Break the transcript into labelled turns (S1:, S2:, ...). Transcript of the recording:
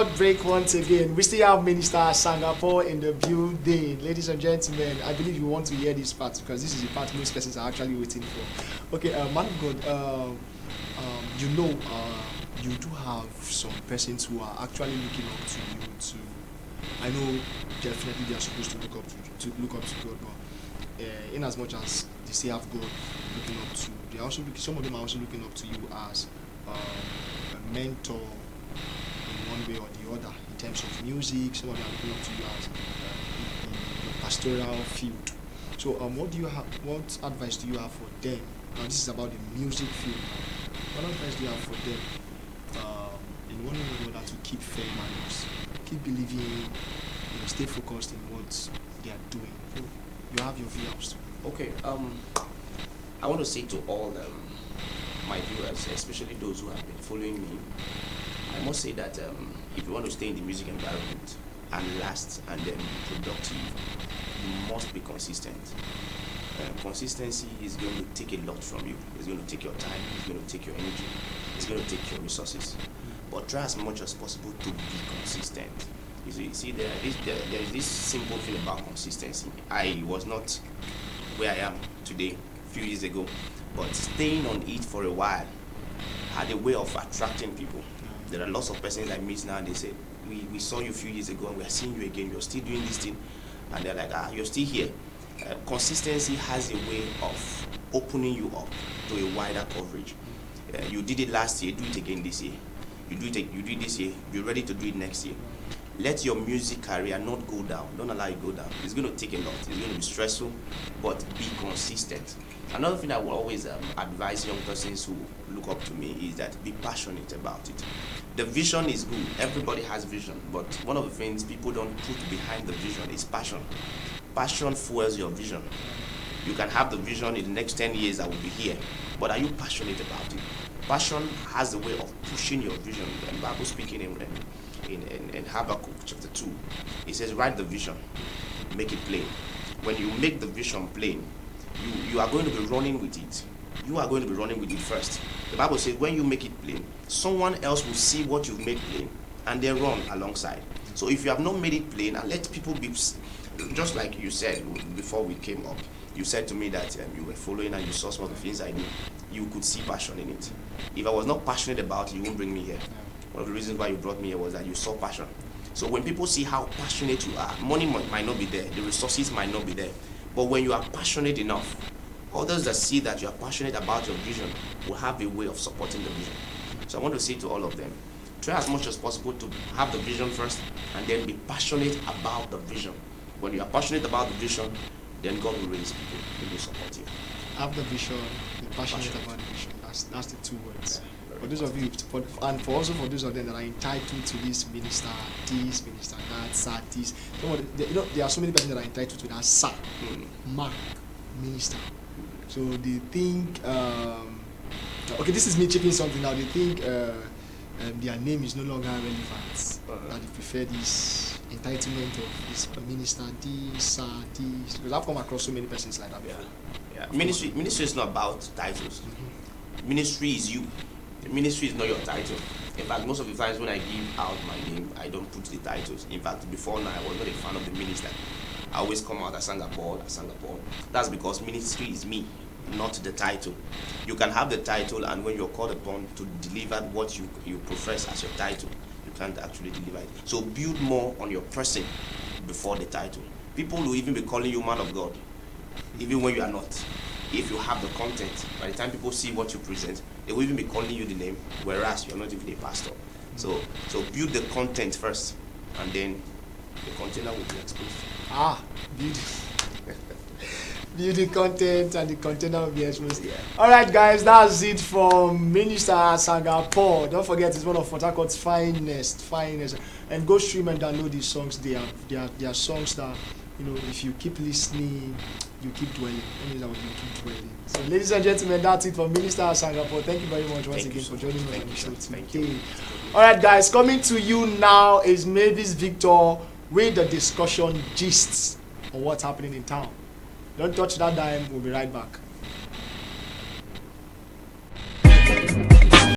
S1: Break once again. We still have Minister Asanga in the building. Ladies and gentlemen, I believe you want to hear this part because this is the part most persons are actually waiting for. Okay, man of God, you know, you do have some persons who are actually looking up to you to. I know definitely they are supposed to look up to God, but in as much as they still have God looking up to, they also some of them are also looking up to you as a mentor in one way or the other in terms of music. Some of them are looking up to you as in the pastoral field. So, what do you have? What advice do you have for them? Now, this is about the music field. What advice do you have for them in one way or the other to keep faith and keep believing, stay focused in what they are doing? So you have your views too.
S2: Okay. I want to say to all my viewers, especially those who have been following me, I must say that if you want to stay in the music environment and last and then be productive, you must be consistent. Consistency is going to take a lot from you. It's going to take your time, it's going to take your energy, it's going to take your resources. But try as much as possible to be consistent. You see there is this simple thing about consistency. I was not where I am today, a few years ago, but staying on it for a while had a way of attracting people. There are lots of persons I meet now, and they say, we saw you a few years ago and we are seeing you again, you're still doing this thing. And they're like, you're still here. Consistency has a way of opening you up to a wider coverage. You did it last year, do it again this year. You do it this year, be ready to do it next year. Let your music career not go down. Don't allow it to go down. It's going to take a lot. It's going to be stressful, but be consistent. Another thing I will always advise young persons who look up to me is that be passionate about it. The vision is good. Everybody has vision, but one of the things people don't put behind the vision is passion. Passion fuels your vision. You can have the vision in the next 10 years I will be here, but are you passionate about it? Passion has a way of pushing your vision. And Bible speaking in Habakkuk chapter 2, it says, write the vision, make it plain. When you make the vision plain, you are going to be running with it. You are going to be running with it first. The Bible says when you make it plain, someone else will see what you've made plain and they run alongside. So if you have not made it plain, and let people be, just like you said before we came up, you said to me that you were following and you saw some of the things I knew. You could see passion in it. If I was not passionate about it, you wouldn't bring me here. One of the reasons why you brought me here was that you saw passion. So when people see how passionate you are, money might not be there, the resources might not be there, but when you are passionate enough, others that see that you are passionate about your vision will have a way of supporting the vision. So I want to say to all of them, try as much as possible to have the vision first and then be passionate about the vision. When you are passionate about the vision, then God will raise people who will support you.
S1: Have the vision, be passionate about the vision. That's the two words. Yeah, for those of you, and for also for those of them that are entitled to this minister, that, sir, this. There are so many people that are entitled to that, sir, man, minister. So they think, okay, this is me checking something now. They think their name is no longer relevant. That they prefer this entitlement of this minister, this, sir, this. Because I've come across so many persons like that before.
S2: Yeah. Ministry is not about titles. Ministry is you. The ministry is not your title. In fact, most of the times when I give out my name, I don't put the titles. In fact, before now, I was not a fan of the minister. I always come out Asanga Paul. That's because ministry is me, not the title. You can have the title, and when you're called upon to deliver what you profess as your title, you can't actually deliver it. So build more on your person before the title. People will even be calling you man of God, even when you are not. If you have the content, by the time people see what you present, they will even be calling you the name, whereas you're not even a pastor. So build the content first, and then the container will be exposed.
S1: Build the content and the container will be exposed. Yeah. All right, guys, that's it from Minister Asanga Paul. Don't forget, it's one of Port Harcourt's finest. And go stream and download these songs. They are songs that, if you keep listening, you keep dwelling. You keep dwelling. So, ladies and gentlemen, that's it from Minister Asanga Paul. Thank you very much once again for joining me on the show today. All right, guys, coming to you now is Mavis Victor with the discussion gists on what's happening in town. Don't touch that dime. We'll be right back.